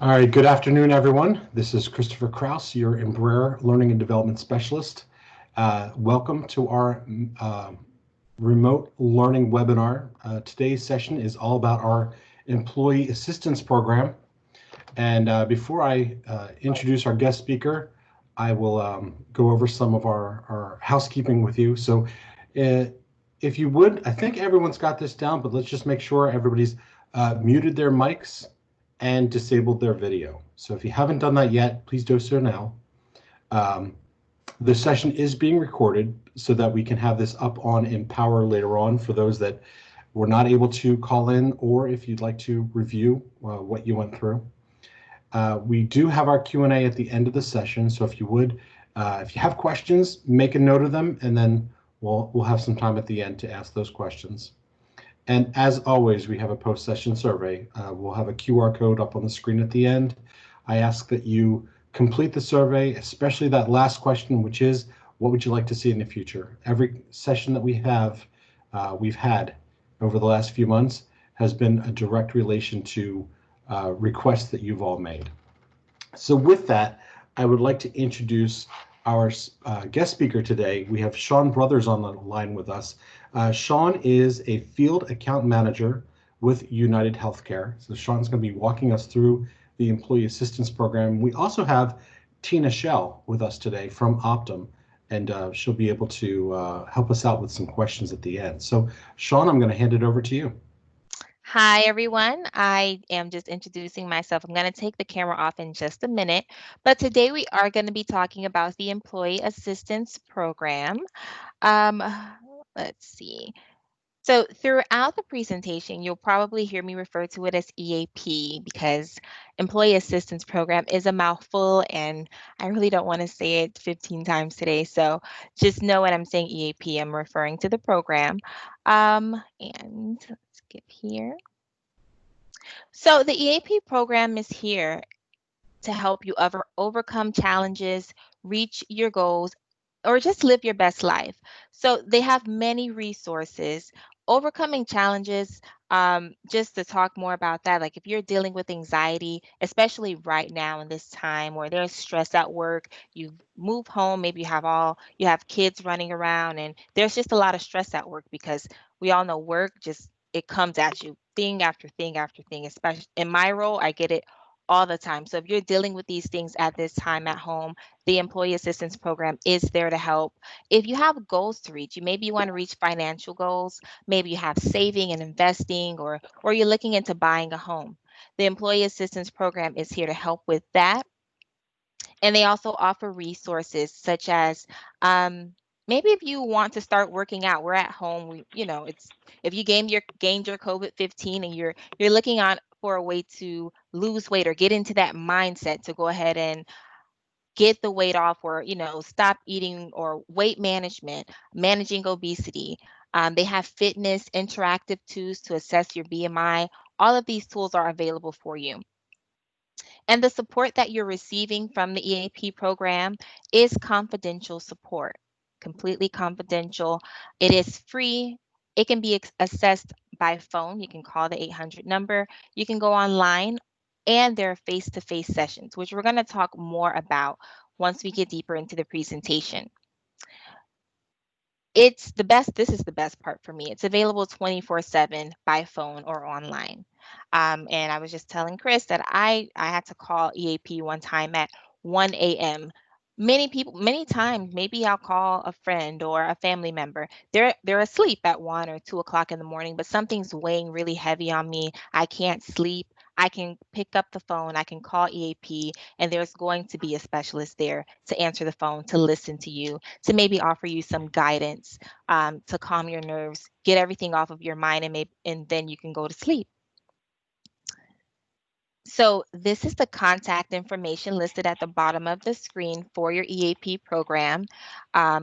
All right, good afternoon, everyone. This is Christopher Kraus, your Embraer Learning and Development Specialist. Welcome to our uh, remote learning webinar. Today's session is all about our Employee Assistance Program. And before I introduce our guest speaker, I will go over some of our housekeeping with you. So if you would, I think everyone's got this down, but let's just make sure everybody's muted their mics and disabled their video. So if you haven't done that yet, please do so now. Um, the session is being recorded so that we can have this up on Empower later on for those that were not able to call in, or if you'd like to review what you went through. We do have our Q&A at the end of the session, so if you would, if you have questions, make a note of them, and then we'll have some time at the end to ask those questions. And as always, we have a post-session survey. We'll have a QR code up on the screen at the end. I ask that you complete the survey, especially that last question, which is, what would you like to see in the future? Every session that we've had over the last few months has been a direct relation to requests that you've all made. So with that, I would like to introduce our guest speaker today. We have Sean Brothers on the line with us. Sean is a field account manager with United Healthcare. So Sean's going to be walking us through the Employee Assistance Program. We also have Tina Shell with us today from Optum, and she'll be able to help us out with some questions at the end. So Sean, I'm going to hand it over to you. Hi, everyone. I am just introducing myself. I'm going to take the camera off in just a minute, but today we are going to be talking about the Employee Assistance Program. Um, let's see. So throughout the presentation, you'll probably hear me refer to it as EAP because Employee Assistance Program is a mouthful and I really don't want to say it 15 times today. So just know when I'm saying EAP, I'm referring to the program. And let's skip here. So the EAP program is here to help you overcome challenges, reach your goals, or just live your best life. So they have many resources. Overcoming challenges, just to talk more about that, like if you're dealing with anxiety, especially right now in this time where there's stress at work, you move home, maybe you have kids running around, and there's just a lot of stress at work because we all know work just it comes at you thing after thing after thing. Especially in my role, I get it all the time. So if you're dealing with these things at this time at home, the Employee Assistance Program is there to help. If you have goals to reach, maybe you want to reach financial goals, maybe you have saving and investing, or you're looking into buying a home. The Employee Assistance Program is here to help with that. And they also offer resources such as maybe if you want to start working out, we're at home. It's if you gained your COVID-19 and you're looking on for a way to lose weight or get into that mindset to go ahead and get the weight off, or stop eating, or weight management, managing obesity. They have fitness interactive tools to assess your BMI. All of these tools are available for you. And the support that you're receiving from the EAP program is confidential support, completely confidential. It is free. It can be assessed by phone. You can call the 800 number. You can go online, and there are face-to-face sessions, which we're going to talk more about once we get deeper into the presentation. It's the best. This is the best part for me. It's available 24/7 by phone or online. And I was just telling Chris that I had to call EAP one time at 1 a.m. Many times, maybe I'll call a friend or a family member. They're asleep at 1 or 2 o'clock in the morning, but something's weighing really heavy on me. I can't sleep. I can pick up the phone, I can call EAP, and there's going to be a specialist there to answer the phone, to listen to you, to maybe offer you some guidance, to calm your nerves, get everything off of your mind, and then you can go to sleep. So this is the contact information listed at the bottom of the screen for your EAP program.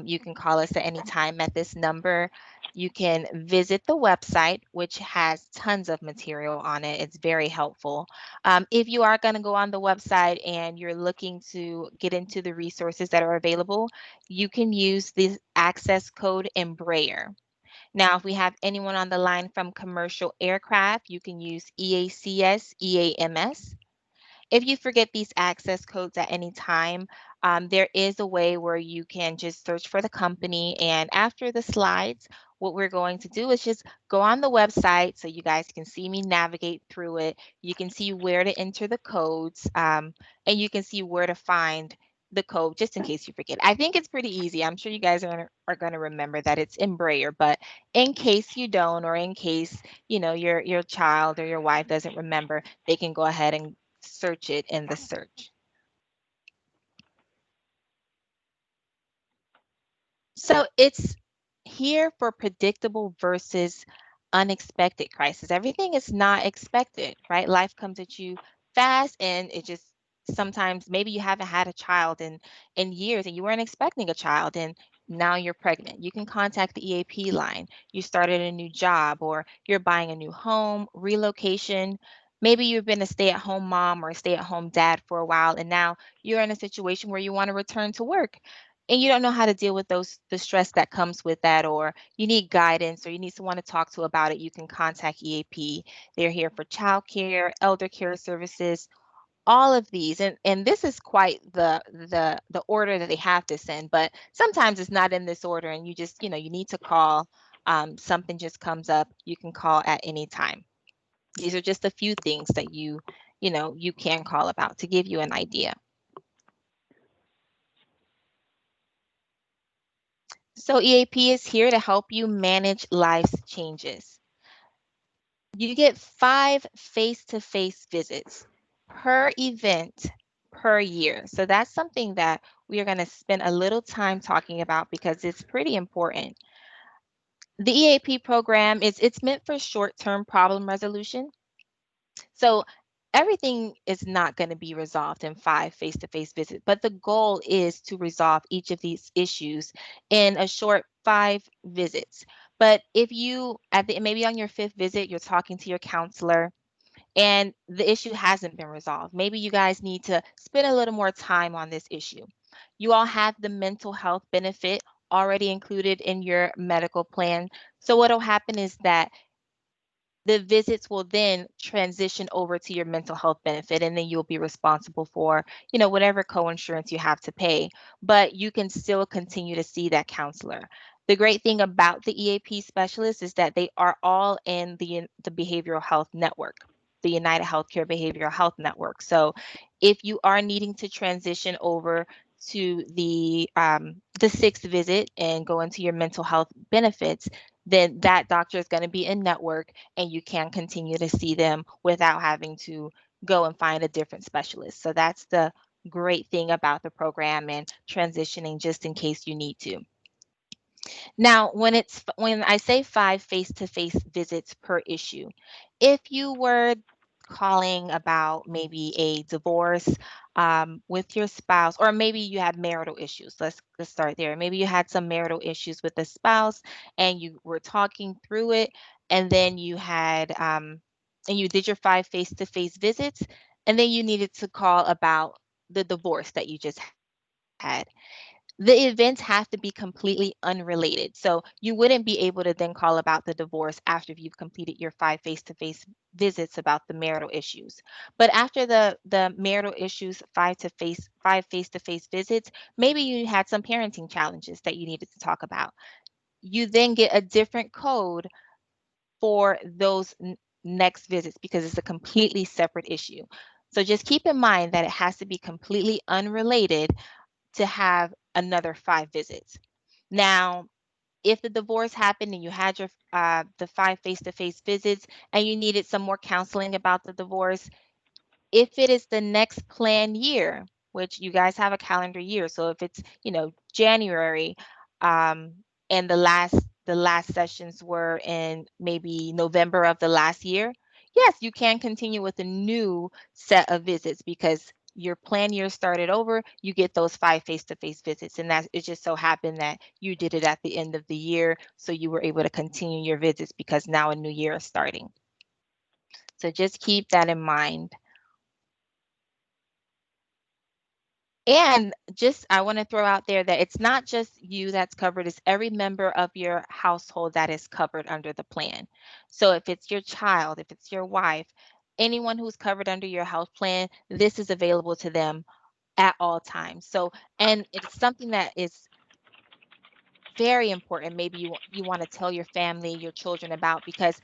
You can call us at any time at this number. You can visit the website, which has tons of material on it. It's very helpful. If you are going to go on the website and you're looking to get into the resources that are available, you can use the access code Embraer. Now, if we have anyone on the line from commercial aircraft, you can use EACS, EAMS. If you forget these access codes at any time, there is a way where you can just search for the company. And after the slides, what we're going to do is just go on the website so you guys can see me navigate through it. You can see where to enter the codes, and you can see where to find the code just in case you forget. I think it's pretty easy. I'm sure you guys are going to remember that it's Embraer, but in case you don't, or in case, your child or your wife doesn't remember, they can go ahead and search it in the search. So it's here for predictable versus unexpected crisis. Everything is not expected, right? Life comes at you fast, and it just sometimes maybe you haven't had a child in years, and you weren't expecting a child, and now you're pregnant. You can contact the EAP line. You started a new job, or you're buying a new home, relocation. Maybe you've been a stay-at-home mom or a stay-at-home dad for a while, and now you're in a situation where you want to return to work, and you don't know how to deal with the stress that comes with that, or you need guidance, or you need someone to talk to about it. You can contact EAP. They're here for childcare, elder care services, all of these. And this is quite the order that they have to send, but sometimes it's not in this order, and you just, you need to call. Something just comes up, you can call at any time. These are just a few things that you can call about to give you an idea. So EAP is here to help you manage life's changes. You get 5 face-to-face visits per event per year. So that's something that we are going to spend a little time talking about because it's pretty important. The EAP program it's meant for short-term problem resolution. So everything is not going to be resolved in 5 face-to-face visits, but the goal is to resolve each of these issues in a short 5 visits. But if you maybe on your 5th visit, you're talking to your counselor and the issue hasn't been resolved. Maybe you guys need to spend a little more time on this issue. You all have the mental health benefit already included in your medical plan. So what'll happen is that the visits will then transition over to your mental health benefit, and then you'll be responsible for, whatever co-insurance you have to pay, but you can still continue to see that counselor. The great thing about the EAP specialists is that they are all in the behavioral health network, the United Healthcare Behavioral Health Network. So if you are needing to transition over to the 6th visit and go into your mental health benefits, then that doctor is going to be in network, and you can continue to see them without having to go and find a different specialist. So that's the great thing about the program and transitioning just in case you need to. Now, when I say 5 face-to-face visits per issue, if you were calling about maybe a divorce with your spouse, or maybe you had marital issues. Let's start there. Maybe you had some marital issues with a spouse, and you were talking through it, and then and you did your 5 face-to-face visits, and then you needed to call about the divorce that you just had. The events have to be completely unrelated. So you wouldn't be able to then call about the divorce after you've completed your 5 face-to-face visits about the marital issues. But after the marital issues, 5 face-to-face visits, maybe you had some parenting challenges that you needed to talk about. You then get a different code for those next visits because it's a completely separate issue. So just keep in mind that it has to be completely unrelated to have another 5 visits. Now, if the divorce happened and you had your the 5 face-to-face visits and you needed some more counseling about the divorce, if it is the next planned year, which you guys have a calendar year, so if it's, January, um, and the last sessions were in maybe November of the last year, yes, you can continue with a new set of visits because your plan year started over, you get those 5 face-to-face visits, and that it just so happened that you did it at the end of the year, so you were able to continue your visits because now a new year is starting. So just keep that in mind. And just, I want to throw out there that it's not just you that's covered, it's every member of your household that is covered under the plan. So if it's your child, if it's your wife, anyone who's covered under your health plan, this is available to them at all times. So, and it's something that is very important. Maybe you want to tell your family, your children about, because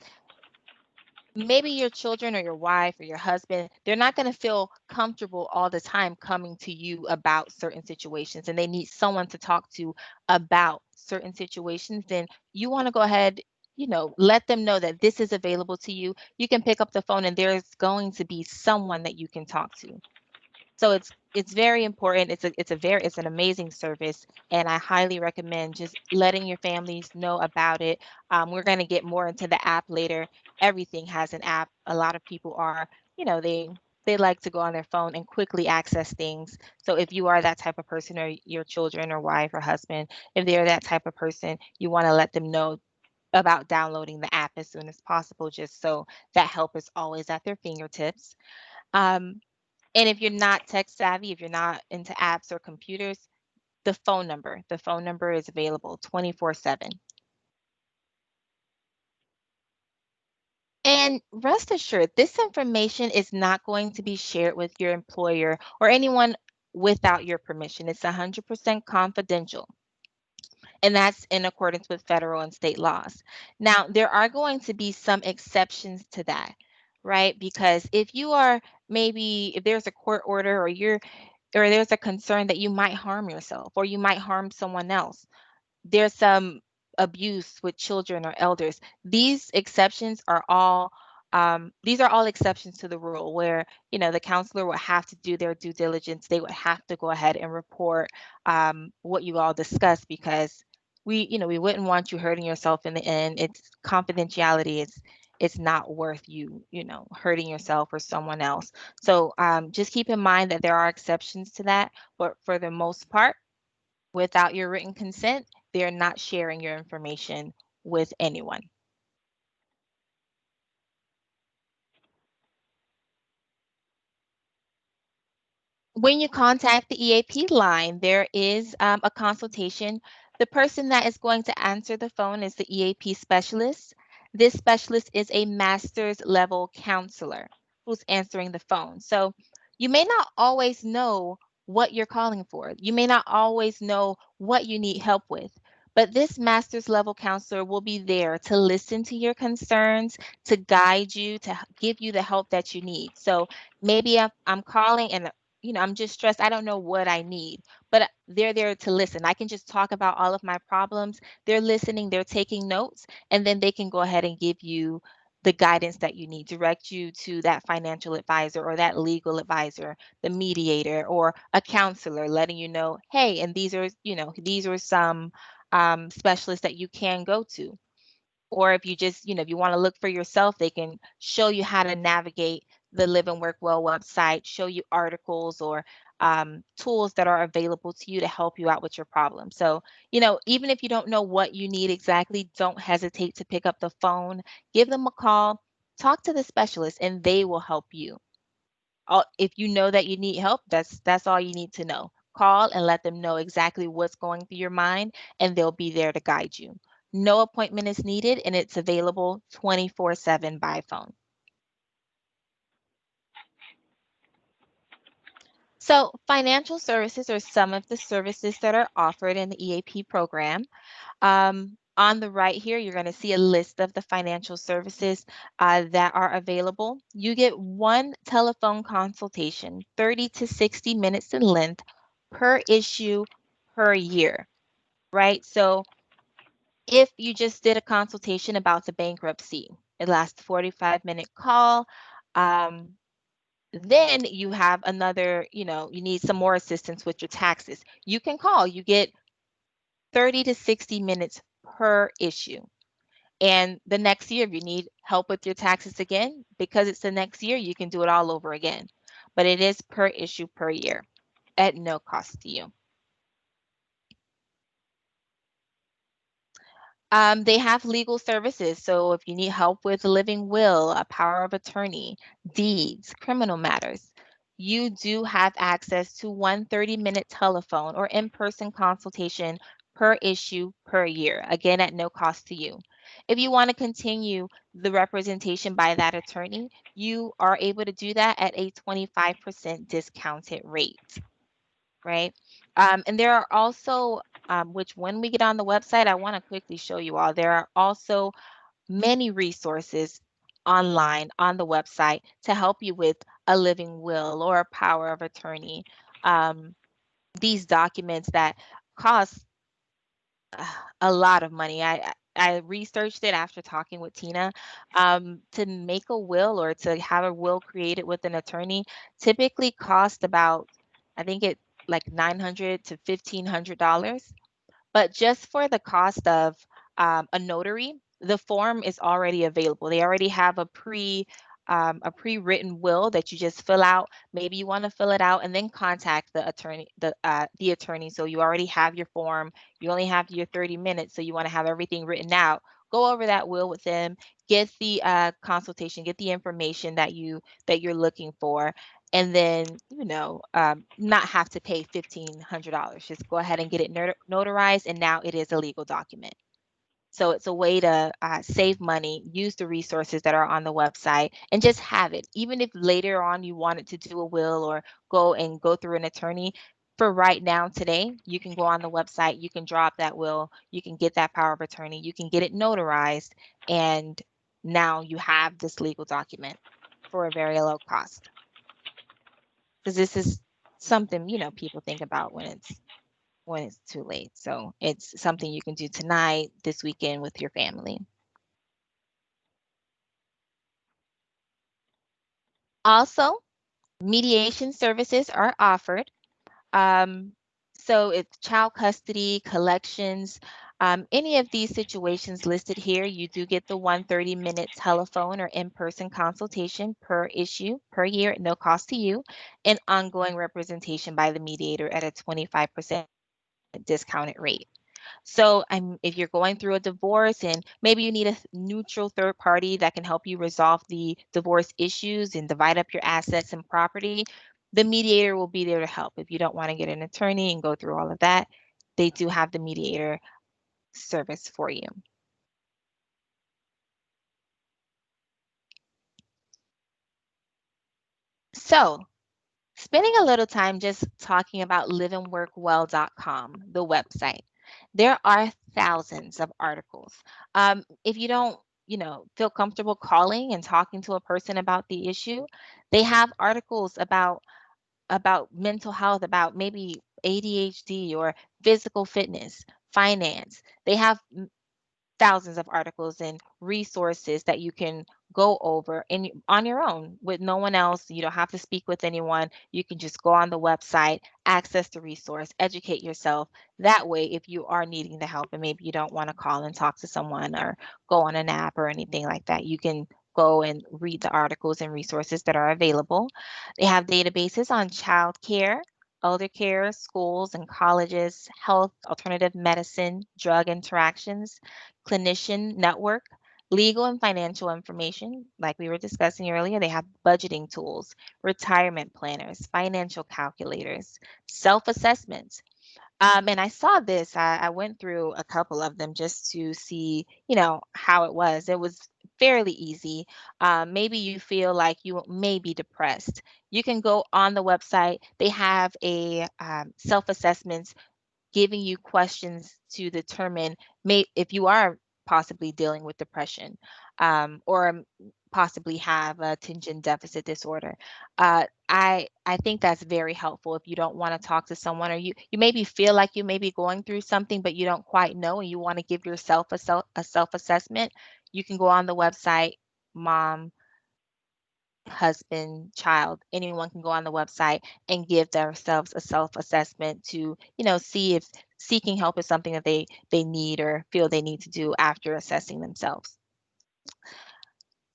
maybe your children or your wife or your husband, they're not going to feel comfortable all the time coming to you about certain situations, and they need someone to talk to about certain situations. Then you want to go ahead, let them know that this is available to you. You can pick up the phone and there's going to be someone that you can talk to. So it's very important. It's an amazing service, and I highly recommend just letting your families know about it. We're going to get more into the app later. Everything has an app. A lot of people are, they like to go on their phone and quickly access things. So if you are that type of person, or your children or wife or husband, if they're that type of person, you want to let them know about downloading the app as soon as possible, just so that help is always at their fingertips. Um, and if you're not tech savvy, if you're not into apps or computers, the phone number is available 24/7. And rest assured, this information is not going to be shared with your employer or anyone without your permission. It's 100% confidential. And that's in accordance with federal and state laws. Now, there are going to be some exceptions to that, right? Because if there's a court order, or there's a concern that you might harm yourself or you might harm someone else, there's some abuse with children or elders. These are all exceptions to the rule, where the counselor would have to do their due diligence. They would have to go ahead and report what you all discussed, because we wouldn't want you hurting yourself in the end. It's confidentiality. It's not worth you hurting yourself or someone else. So just keep in mind that there are exceptions to that, but for the most part, without your written consent, they're not sharing your information with anyone. When you contact the EAP line, there is a consultation. The person that is going to answer the phone is the EAP specialist. This specialist is a master's level counselor who's answering the phone. So you may not always know what you're calling for. You may not always know what you need help with. But this master's level counselor will be there to listen to your concerns, to guide you, to give you the help that you need. So maybe I'm calling and I'm just stressed. I don't know what I need, but they're there to listen. I can just talk about all of my problems. They're listening, they're taking notes, and then they can go ahead and give you the guidance that you need, direct you to that financial advisor or that legal advisor, the mediator, or a counselor, letting you know, hey, and these are some specialists that you can go to. Or if you just, if you want to look for yourself, they can show you how to navigate the Live and Work Well website, show you articles or tools that are available to you to help you out with your problem. So, even if you don't know what you need exactly, don't hesitate to pick up the phone, give them a call, talk to the specialist, and they will help you. If you know that you need help, that's all you need to know. Call and let them know exactly what's going through your mind, and they'll be there to guide you. No appointment is needed, and it's available 24/7 by phone. So, financial services are some of the services that are offered in the EAP program. On the right here, you're going to see a list of the financial services that are available. You get one telephone consultation, 30 to 60 minutes in length, per issue per year, right? So if you just did a consultation about the bankruptcy, it lasts 45-minute call. Um, then you have another, you need some more assistance with your taxes. You can call. You get 30 to 60 minutes per issue. And the next year, if you need help with your taxes again, because it's the next year, you can do it all over again. But it is per issue per year at no cost to you. They have legal services. So if you need help with a living will, a power of attorney, deeds, criminal matters, you do have access to one 30-minute telephone or in-person consultation per issue per year, again, at no cost to you. If you want to continue the representation by that attorney, you are able to do that at a 25% discounted rate, right? And there are also, which when we get on the website, I want to quickly show you all, there are also many resources online on the website to help you with a living will or a power of attorney. These documents that cost a lot of money. I researched it after talking with Tina. To make a will or to have a will created with an attorney typically cost about, I think it like $900 to $1,500. But just for the cost of a notary, the form is already available. They already have a pre-written will that you just fill out. Maybe you want to fill it out and then contact the attorney. So you already have your form. You only have your 30 minutes, so you want to have everything written out. Go over that will with them. Get the consultation. Get the information that you're looking for, and then not have to pay $1,500. Just go ahead and get it notarized, and now it is a legal document. So it's a way to save money, use the resources that are on the website, and just have it. Even if later on you wanted to do a will or go through an attorney, for right now today, you can go on the website, you can drop that will, you can get that power of attorney, you can get it notarized, and now you have this legal document for a very low cost. Because this is something people think about when it's too late. So it's something you can do tonight, this weekend with your family. Also, mediation services are offered. Um, so it's child custody, collections, any of these situations listed here, you do get the 130-minute telephone or in-person consultation per issue per year at no cost to you, and ongoing representation by the mediator at a 25% discounted rate. So if you're going through a divorce and maybe you need a neutral third party that can help you resolve the divorce issues and divide up your assets and property, the mediator will be there to help. If you don't want to get an attorney and go through all of that, they do have the mediator service for you. So spending a little time just talking about liveandworkwell.com, the website. There are thousands of articles. If you don't, feel comfortable calling and talking to a person about the issue, they have articles about mental health, about maybe ADHD or physical fitness, finance. They have thousands of articles and resources that you can go over on your own with no one else. You don't have to speak with anyone. You can just go on the website, access the resource, educate yourself. That way, if you are needing the help and maybe you don't want to call and talk to someone or go on an app or anything like that, you can go and read the articles and resources that are available. They have databases on child care, elder care, schools and colleges, health, alternative medicine, drug interactions, clinician network, legal and financial information, like we were discussing earlier. They have budgeting tools, retirement planners, financial calculators, self assessments. And I saw this, I went through a couple of them just to see, how it was. It was fairly easy. Maybe you feel like you may be depressed. You can go on the website. They have a self assessments giving you questions to determine if you are possibly dealing with depression, or possibly have attention deficit disorder. I think that's very helpful if you don't want to talk to someone, or you maybe feel like you may be going through something but you don't quite know and you want to give yourself a self assessment. You can go on the website. Mom, husband, child, anyone can go on the website and give themselves a self-assessment to, see if seeking help is something that they need or feel they need to do after assessing themselves.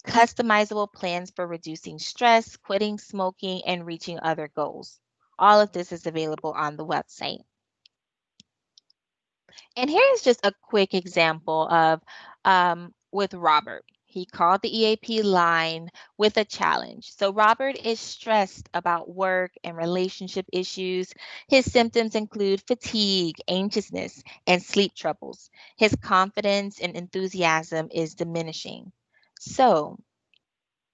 Customizable plans for reducing stress, quitting smoking, and reaching other goals. All of this is available on the website. And here's just a quick example of with Robert. He called the EAP line with a challenge. So Robert is stressed about work and relationship issues. His symptoms include fatigue, anxiousness, and sleep troubles. His confidence and enthusiasm is diminishing. So,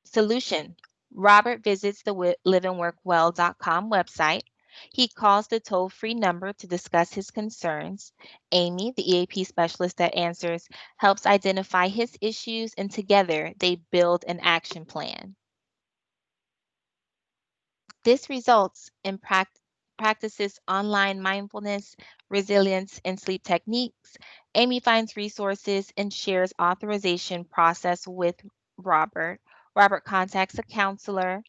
solution. Robert visits the liveandworkwell.com website. He calls the toll-free number to discuss his concerns. Amy, the EAP specialist that answers, helps identify his issues, and together they build an action plan. This results in practices online mindfulness, resilience, and sleep techniques. Amy finds resources and shares authorization process with Robert. Robert contacts a counselor.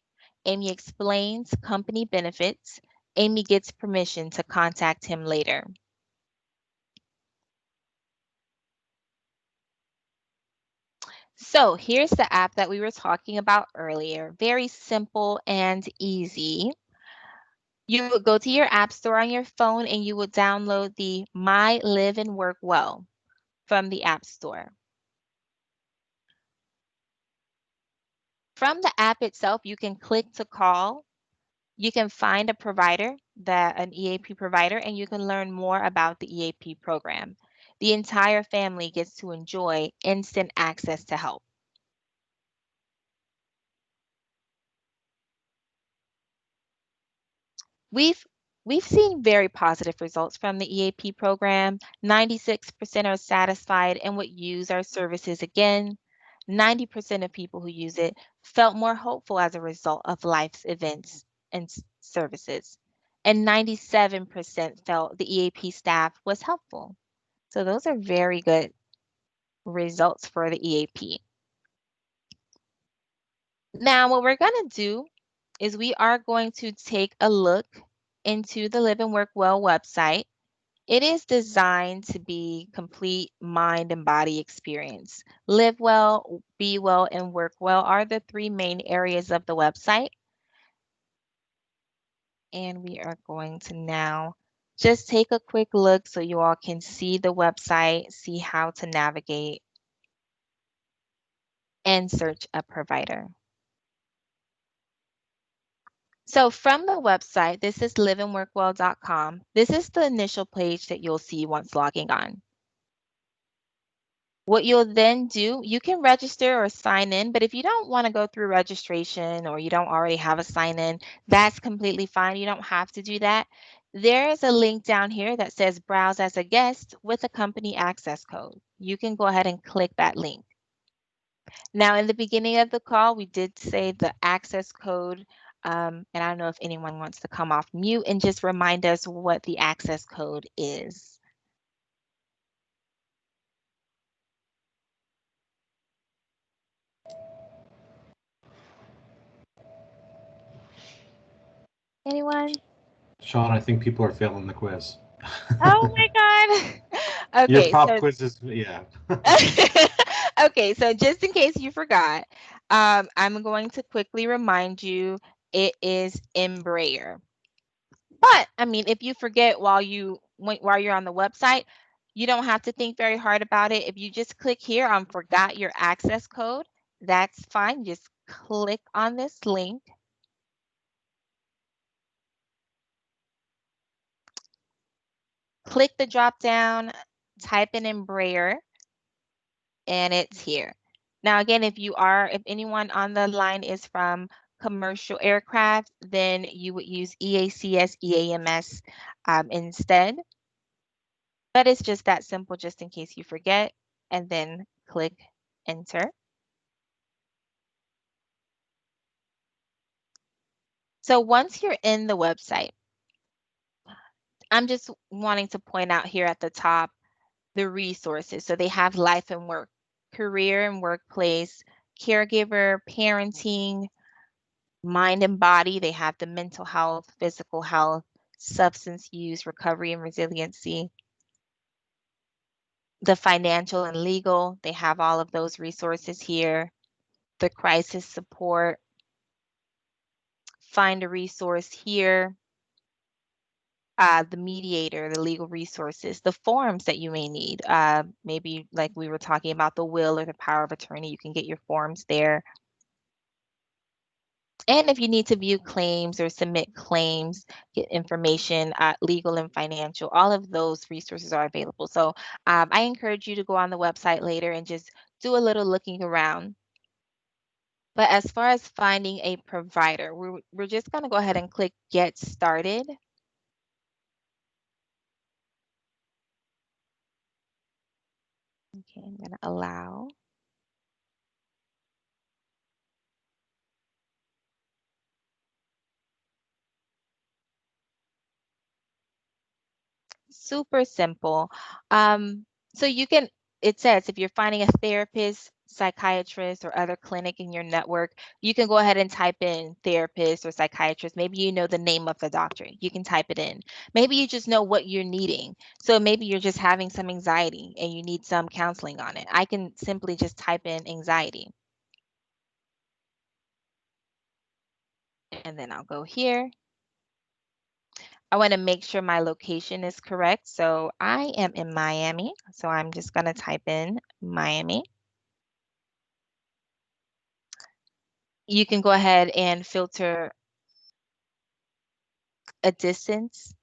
Amy explains company benefits. Amy gets permission to contact him later. So here's the app that we were talking about earlier. Very simple and easy. You would go to your app store on your phone and you would download the My Live and Work Well from the App Store. From the app itself, you can click to call. You can find a provider, an EAP provider, and you can learn more about the EAP program. The entire family gets to enjoy instant access to help. We've we've seen very positive results from the EAP program. 96% are satisfied and would use our services again. 90% of people who use it felt more hopeful as a result of life's events and services. And 97% felt the EAP staff was helpful. So those are very good results for the EAP. Now, what we're going to do is we are going to take a look into the Live and Work Well website. It is designed to be complete mind and body experience. Live well, be well, and work well are the three main areas of the website. And we are going to now just take a quick look so you all can see the website, see how to navigate, and search a provider. So from the website, this is liveandworkwell.com. This is the initial page that you'll see once logging on. What you'll then do, you can register or sign in, but if you don't want to go through registration or you don't already have a sign in, that's completely fine. You don't have to do that. There is a link down here that says browse as a guest with a company access code. You can go ahead and click that link. Now, in the beginning of the call, we did say the access code, and I don't know if anyone wants to come off mute and just remind us what the access code is. Anyone? Sean, I think people are failing the quiz. Oh my God. Your Okay, pop so quiz is, yeah. okay, so just in case you forgot, I'm going to quickly remind you it is Embraer. But I mean, if you forget while you're on the website, you don't have to think very hard about it. If you just click here on forgot your access code, that's fine. Just click on this link. Click the drop down, type in Embraer, and it's here. Now, again, if anyone on the line is from commercial aircraft, then you would use EACS, EAMS instead. But it's just that simple, just in case you forget, and then click enter. So once you're in the website, I'm just wanting to point out here at the top the resources. So they have life and work, career and workplace, caregiver, parenting, mind and body. They have the mental health, physical health, substance use, recovery and resiliency, the financial and legal. They have all of those resources here. The crisis support, find a resource here. the mediator, the legal resources, the forms that you may need. Maybe like we were talking about the will or the power of attorney, you can get your forms there. And if you need to view claims or submit claims, get information, legal and financial, all of those resources are available. So I encourage you to go on the website later and just do a little looking around. But as far as finding a provider, we're just going to go ahead and click Get Started. Okay, I'm going to allow. Super simple. So you can, it says if you're finding a therapist, psychiatrist, or other clinic in your network, you can go ahead and type in therapist or psychiatrist. Maybe you know the name of the doctor. You can type it in. Maybe you just know what you're needing. So maybe you're just having some anxiety and you need some counseling on it. I can simply just type in anxiety. And then I'll go here. I want to make sure my location is correct. So I am in Miami. So I'm just going to type in Miami. You can go ahead and filter a distance.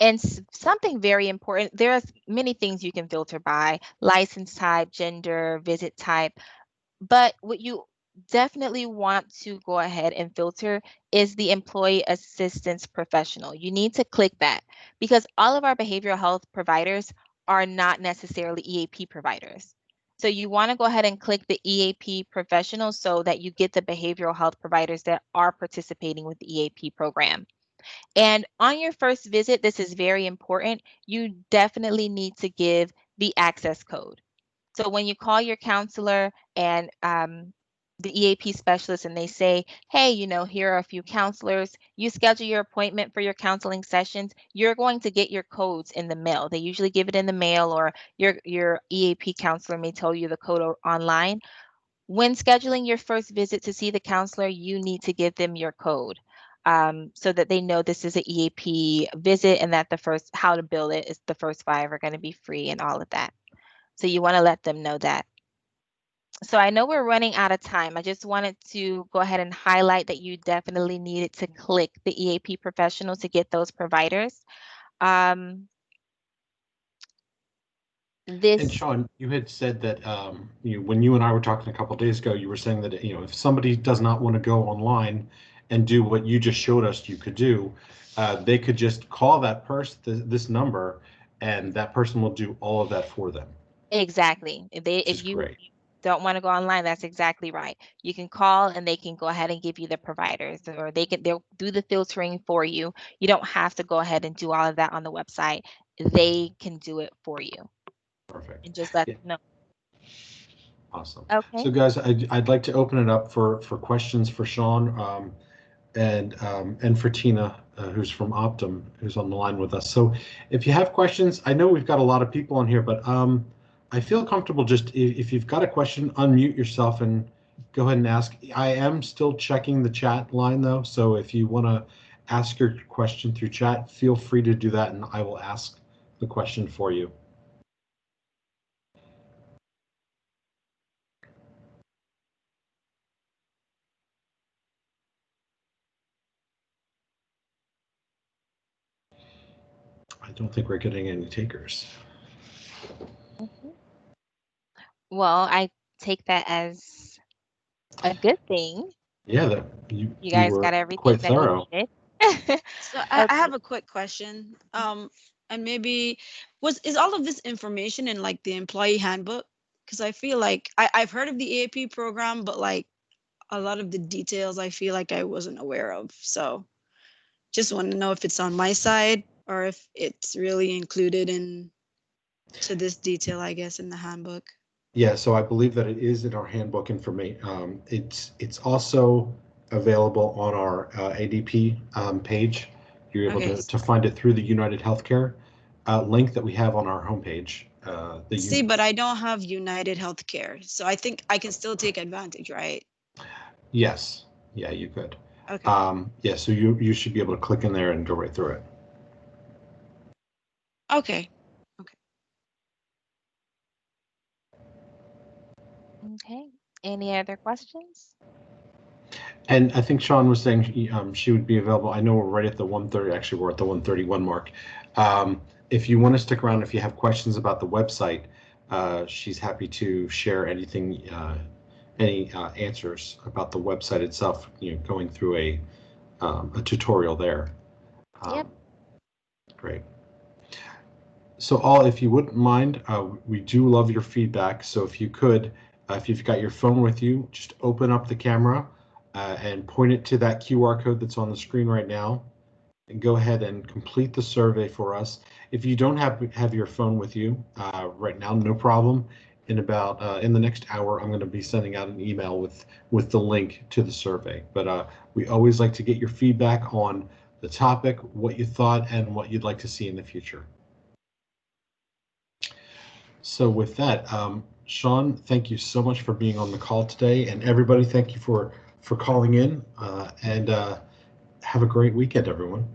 And something very important, there's many things you can filter by: license type, gender, visit type. But what you definitely want to go ahead and filter is the employee assistance professional. You need to click that because all of our behavioral health providers are not necessarily EAP providers. So you want to go ahead and click the EAP professional so that you get the behavioral health providers that are participating with the EAP program. And on your first visit, this is very important. You definitely need to give the access code. So when you call your counselor and the EAP specialist and they say, hey, here are a few counselors, you schedule your appointment for your counseling sessions, you're going to get your codes in the mail. They usually give it in the mail, or your EAP counselor may tell you the code online. When scheduling your first visit to see the counselor, you need to give them your code so that they know this is an EAP visit and that how to bill it is the first 5 are going to be free and all of that. So you want to let them know that. So I know we're running out of time. I just wanted to go ahead and highlight that you definitely needed to click the EAP professional to get those providers. And Sean, you had said that when you and I were talking a couple of days ago, you were saying that if somebody does not want to go online and do what you just showed us you could do, they could just call that person, this number, and that person will do all of that for them. Exactly. If you don't want to go online, that's exactly right. You can call and they can go ahead and give you the providers, or they'll do the filtering for you. You don't have to go ahead and do all of that on the website. They can do it for you. Perfect. And just let them know. Awesome. Okay. So guys, I'd like to open it up for questions for Sean and for Tina, who's from Optum, who's on the line with us. So if you have questions, I know we've got a lot of people on here, but I feel comfortable just if you've got a question, unmute yourself and go ahead and ask. I am still checking the chat line though, so if you want to ask your question through chat, feel free to do that and I will ask the question for you. I don't think we're getting any takers. Well, I take that as a good thing. Yeah, that you guys got everything that you needed. So I have a quick question. And maybe is all of this information in like the employee handbook? Because I feel like I've heard of the EAP program, but like a lot of the details I feel like I wasn't aware of. So just want to know if it's on my side or if it's really included to this detail, I guess, in the handbook. Yeah, so I believe that it is in our handbook information. It's also available on our ADP page. You're able to find it through the United Healthcare link that we have on our homepage. But I don't have United Healthcare, so I think I can still take advantage, right? Yes. Yeah, you could. Okay. Yeah, so you should be able to click in there and go right through it. Okay. Okay. Any other questions? And I think Sean was saying she would be available. I know we're right at the 1:30. Actually, we're at the 1:31 mark. If you want to stick around, if you have questions about the website, she's happy to share anything, any answers about the website itself. Going through a tutorial there. Yep. Great. So all, if you wouldn't mind, we do love your feedback. So if you could, if you've got your phone with you, just open up the camera and point it to that QR code that's on the screen right now, and go ahead and complete the survey for us. If you don't have your phone with you right now, no problem. In the next hour, I'm going to be sending out an email with the link to the survey. But we always like to get your feedback on the topic, what you thought, and what you'd like to see in the future. So with that, Sean, thank you so much for being on the call today, and everybody, thank you for calling in, and have a great weekend, everyone.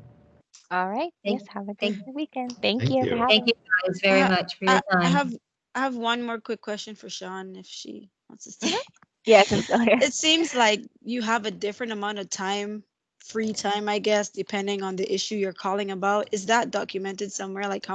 All right. Thank- Yes. Have a thank- good weekend. Thank Thank you you. for having Thank you guys very much for your I time. have one more quick question for Sean if she wants to stay. Yes, I'm still here. It seems like you have a different amount of time, free time, I guess, depending on the issue you're calling about. Is that documented somewhere? Like how